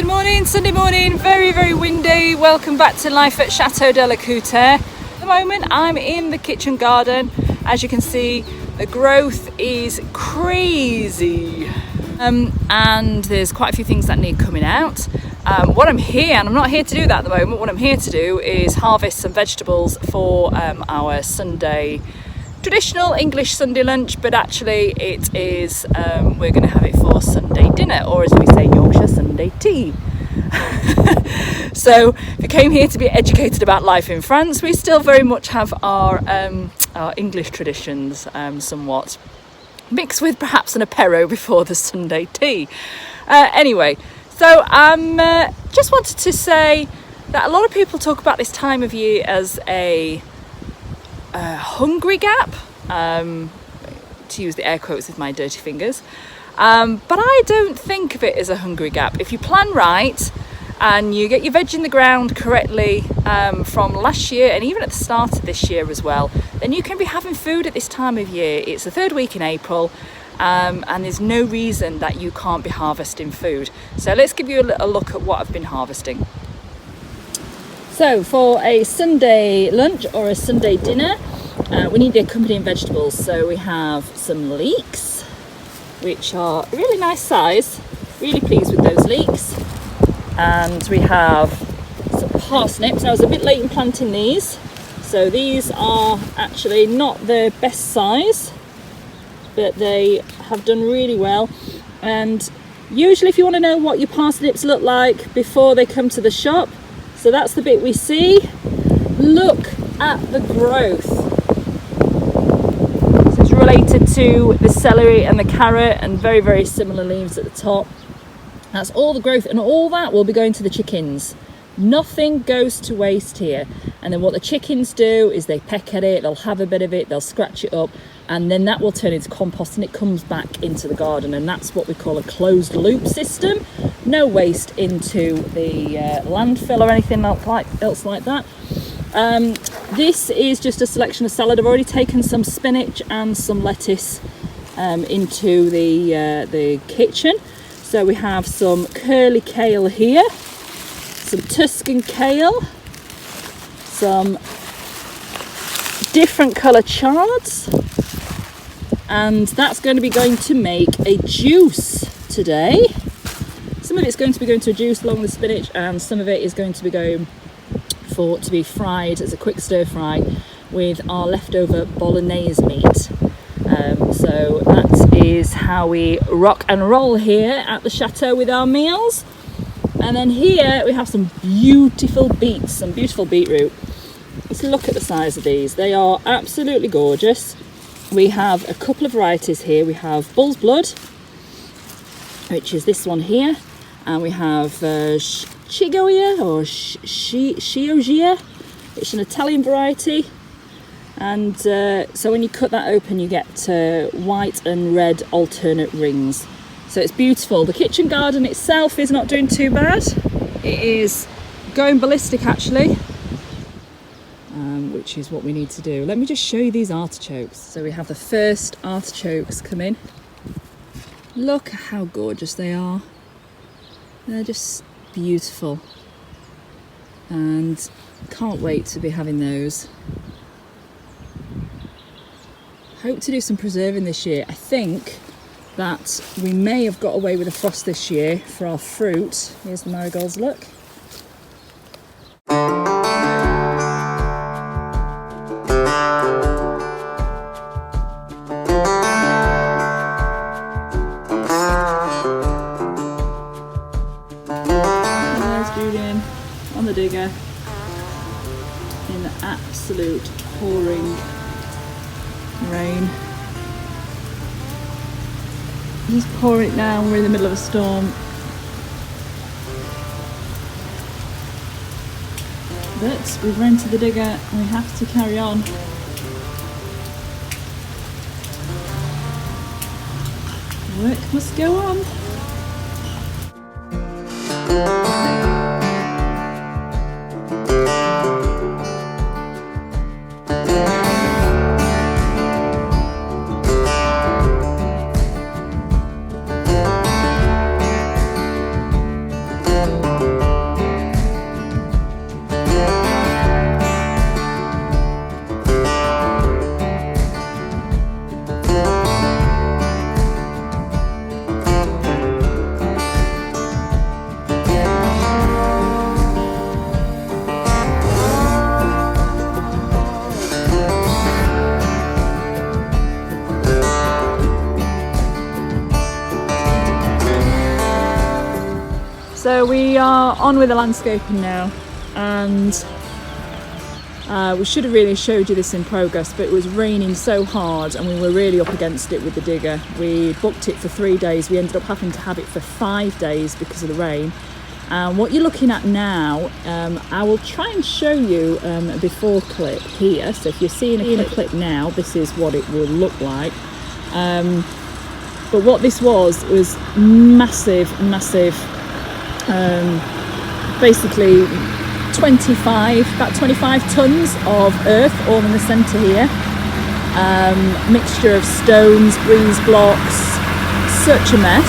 Good morning, Sunday morning, very, very windy. Welcome back to life at Chateau de la Couture. At the moment, I'm in the kitchen garden. As you can see, the growth is crazy. And there's quite a few things that need coming out. I'm not here to do that at the moment. What I'm here to do is harvest some vegetables for our Sunday, traditional English Sunday lunch, but actually it is, we're going to have it for Sunday dinner, or as we say in Yorkshire, Sunday tea. So if you came here to be educated about life in France, we still very much have our English traditions somewhat, mixed with perhaps an apéro before the Sunday tea. Anyway, so just wanted to say that a lot of people talk about this time of year as a hungry gap, to use the air quotes with my dirty fingers, but I don't think of it as a hungry gap. If you plan right and you get your veg in the ground correctly from last year and even at the start of this year as well, then you can be having food at this time of year. It's the third week in April, and there's no reason that you can't be harvesting food. So let's give you a look at what I've been harvesting. So for a Sunday lunch or a Sunday dinner, we need the accompanying vegetables. So we have some leeks, which are a really nice size. Really pleased with those leeks. And we have some parsnips. I was a bit late in planting these, so these are actually not the best size, but they have done really well. And usually if you want to know what your parsnips look like before they come to the shop, so that's the bit we see. Look at the growth. So it's related to the celery and the carrot, and very, very similar leaves at the top. That's all the growth, and all that will be going to the chickens. Nothing goes to waste here. And then what the chickens do is they peck at it, they'll have a bit of it, they'll scratch it up, and then that will turn into compost and it comes back into the garden. And that's what we call a closed loop system. No waste into the landfill or anything else like that. This is just a selection of salad. I've already taken some spinach and some lettuce into the kitchen. So we have some curly kale here, some Tuscan kale, some different colour chards, and that's going to be going to make a juice today. Some of it's going to be going to a juice along with spinach, and some of it is going to be going to be fried as a quick stir fry with our leftover bolognese meat. So that is how we rock and roll here at the chateau with our meals. And then here we have some beautiful beets, some beautiful beetroot. Let's look at the size of these. They are absolutely gorgeous. We have a couple of varieties here. We have Bull's Blood, which is this one here, and we have Chigoia or Chioggia. It's an Italian variety. And so when you cut that open, you get white and red alternate rings. So it's beautiful. The kitchen garden itself is not doing too bad. It is going ballistic actually, which is what we need to do. Let me just show you these artichokes. So we have the first artichokes come in. Look how gorgeous they are. They're just beautiful. And can't wait to be having those. Hope to do some preserving this year. I think that we may have got away with a frost this year for our fruit. Here's the marigolds, look. There's Julian on the digger in the absolute pouring rain. Just pouring it down. We're in the middle of a storm. But we've rented the digger and we have to carry on. Work must go on. So we are on with the landscaping now, and we should have really showed you this in progress, but it was raining so hard and we were really up against it with the digger. We booked it for 3 days. We ended up having to have it for 5 days because of the rain. What you're looking at now, I will try and show you a before clip here. So if you're seeing a clip now, this is what it will look like. But what this was massive, basically about 25 tons of earth all in the centre here. Mixture of stones, breeze blocks, such a mess.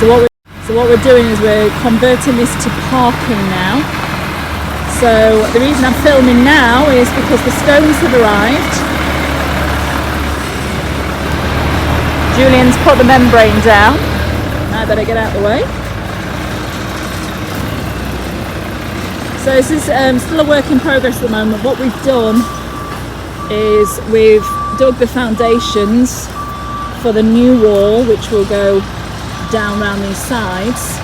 So what we're doing is we're converting this to parking now. So the reason I'm filming now is because the stones have arrived. Julian's put the membrane down. I better get out of the way. So this is still a work in progress at the moment. What we've done is we've dug the foundations for the new wall, which will go down around these sides,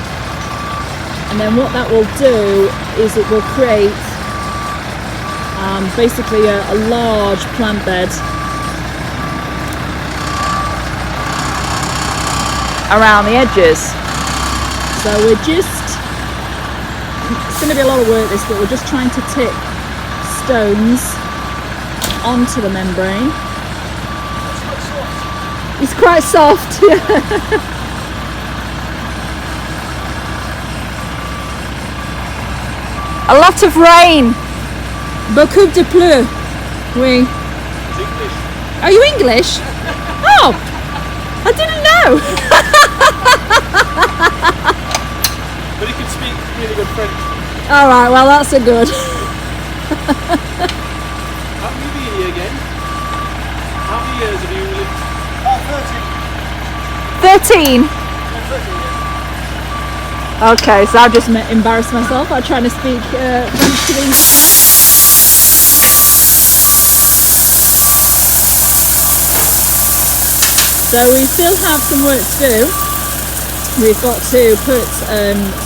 and then what that will do is it will create basically a large plant bed around the edges. So it's going to be a lot of work this, but we're just trying to tip stones onto the membrane. It's quite soft, yeah. A lot of rain. Beaucoup de pleu. Oui. Are you English? Oh, I didn't know. But he can speak really good French. All right, well that's a good. How have you been here again? How many years have you lived? Oh, 13. 13 years. Okay, so I've just embarrassed myself by trying to speak French to the English. So we still have some work to do. We've got to put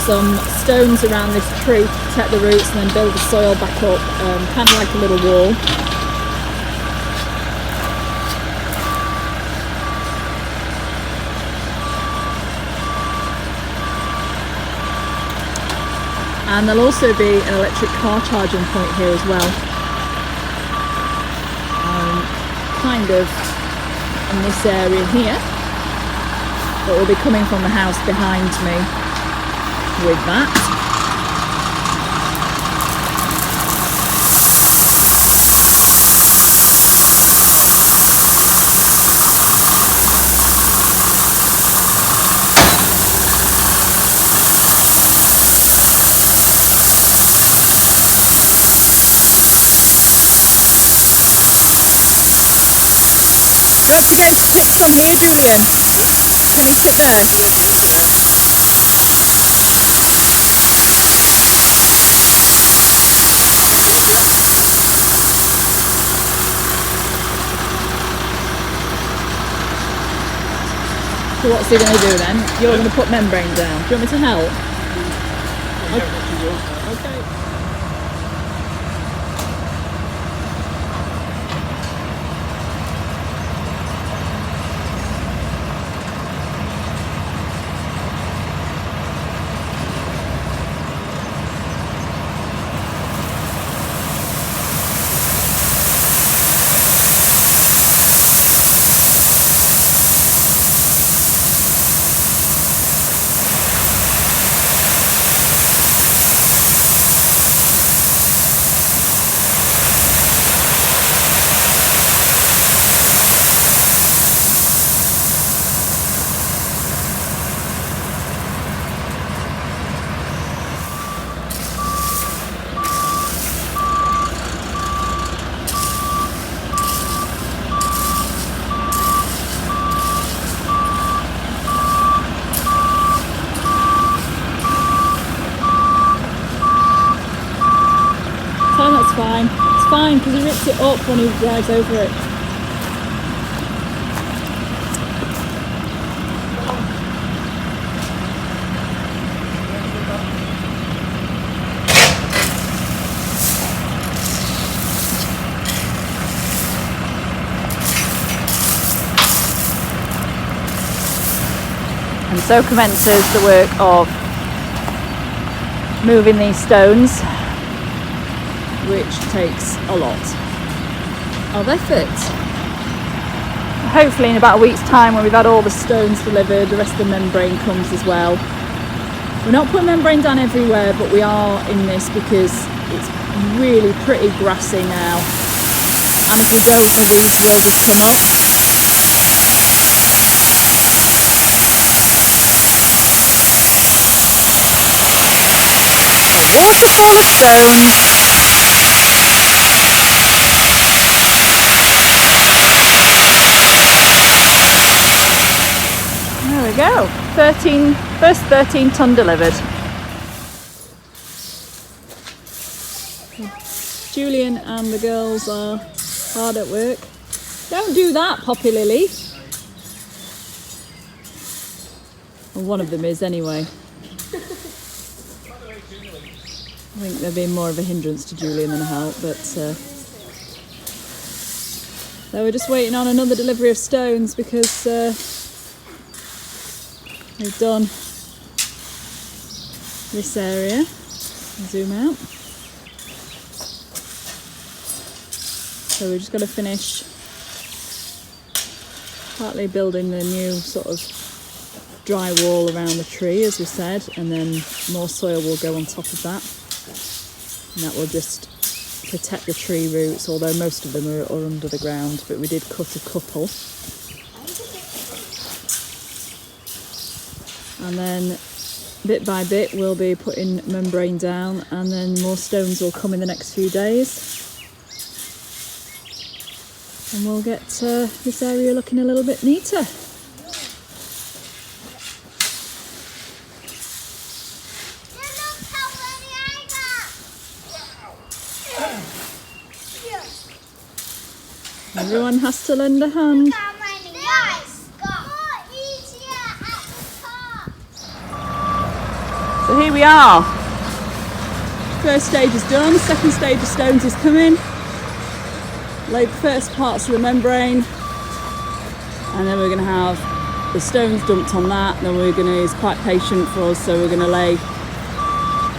some stones around this tree to protect the roots and then build the soil back up, kind of like a little wall. And there'll also be an electric car charging point here as well. Kind of in this area here. That will be coming from the house behind me with that. You have to get it to tip from here, Julian. Can you tip there? So what's he going to do then? You're going to put membrane down. Do you want me to help? Okay. That's fine. It's fine because he rips it up when he drives over it. So commences the work of moving these stones, which takes a lot of effort. Hopefully in about a week's time, when we've had all the stones delivered, the rest of the membrane comes as well. We're not putting membrane down everywhere, but we are in this because it's really pretty grassy now, and if we don't, the weeds will just come up. A waterfall of stones. There we go. First 13 ton delivered. Julian and the girls are hard at work. Don't do that, Poppy Lily. Well, one of them is anyway. I think they're being more of a hindrance to Julian than a help, but so we're just waiting on another delivery of stones because we've done this area. Zoom out. So we're just going to finish partly building the new sort of dry wall around the tree, as we said, and then more soil will go on top of that, and that will just protect the tree roots, although most of them are under the ground, but we did cut a couple. And then bit by bit we'll be putting membrane down, and then more stones will come in the next few days, and we'll get this area looking a little bit neater. Everyone has to lend a hand. So here we are. First stage is done, second stage of stones is coming. Laid the first parts of the membrane, and then we're going to have the stones dumped on that. Then we're going to, it's quite patient for us, so we're going to lay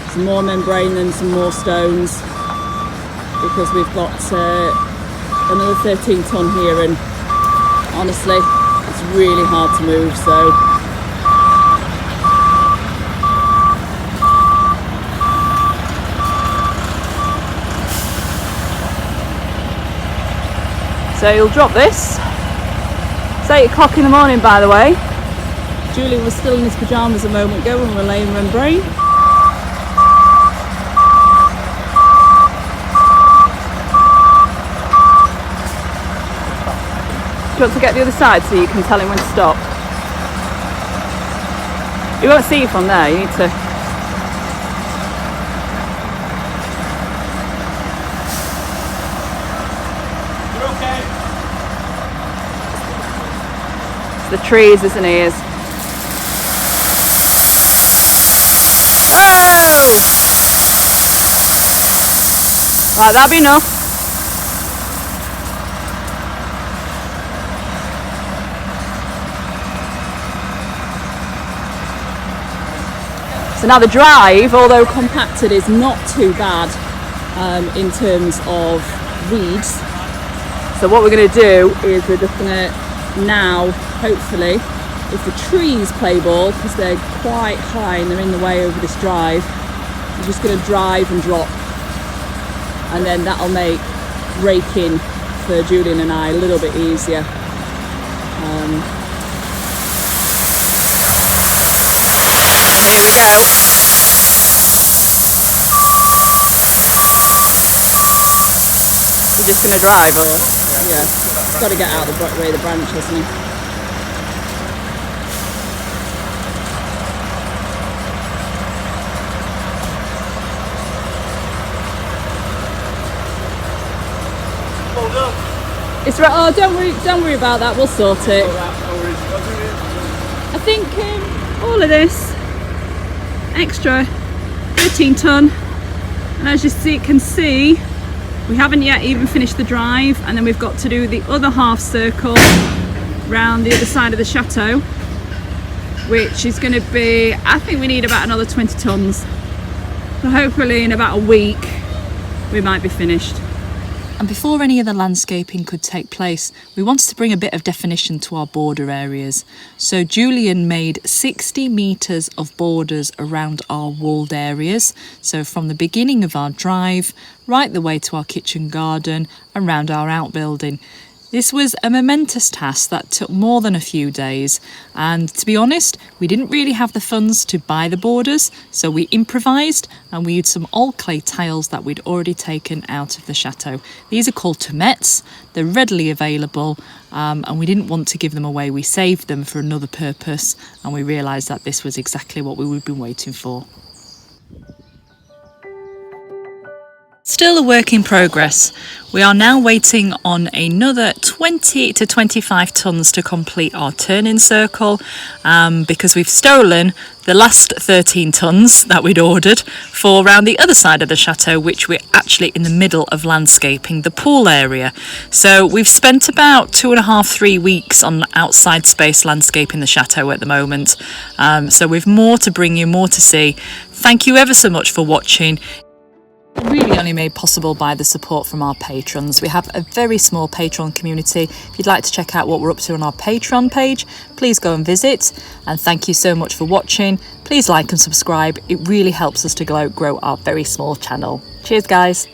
some more membrane, then some more stones, because we've got another 13 ton here, and honestly it's really hard to move, so you'll drop this. It's 8 o'clock in the morning, by the way. Julian was still in his pyjamas a moment ago when we were laying membrane. Do you want to get the other side so you can tell him when to stop? He won't see you from there, you need to... You're okay. It's the trees, isn't he? Oh! Right, that'll be enough. So now the drive, although compacted, is not too bad in terms of weeds. So what we're going to do is we're just going to now, hopefully, if the trees play ball, because they're quite high and they're in the way over this drive, we're just going to drive and drop. And then that'll make raking for Julian and I a little bit easier. Here we go. You're just going to drive, or? Yeah. He's got to get out of the way of the branch, hasn't he? Well done. It's right. Oh, don't worry about that. We'll sort it. I think all of this extra 13 ton, and as you can see, we haven't yet even finished the drive, and then we've got to do the other half circle round the other side of the chateau, which is going to be, I think we need about another 20 tonnes. So hopefully in about a week we might be finished. And before any of the landscaping could take place, we wanted to bring a bit of definition to our border areas. So Julian made 60 metres of borders around our walled areas. So from the beginning of our drive, right the way to our kitchen garden and round our outbuilding. This was a momentous task that took more than a few days, and to be honest, we didn't really have the funds to buy the borders, so we improvised and we used some old clay tiles that we'd already taken out of the chateau. These are called tonnettes, they're readily available, and we didn't want to give them away. We saved them for another purpose, and we realised that this was exactly what we'd been waiting for. Still a work in progress. We are now waiting on another 20 to 25 tonnes to complete our turn-in circle, because we've stolen the last 13 tonnes that we'd ordered for around the other side of the chateau, which we're actually in the middle of landscaping the pool area. So we've spent about 2.5-3 weeks on outside space landscaping the chateau at the moment. So we've more to bring you, more to see. Thank you ever so much for watching. Really only made possible by the support from our patrons. We have a very small Patreon community. If you'd like to check out what we're up to on our Patreon page, please go and visit. And thank you so much for watching. Please like and subscribe. It really helps us to grow our very small channel. Cheers, guys.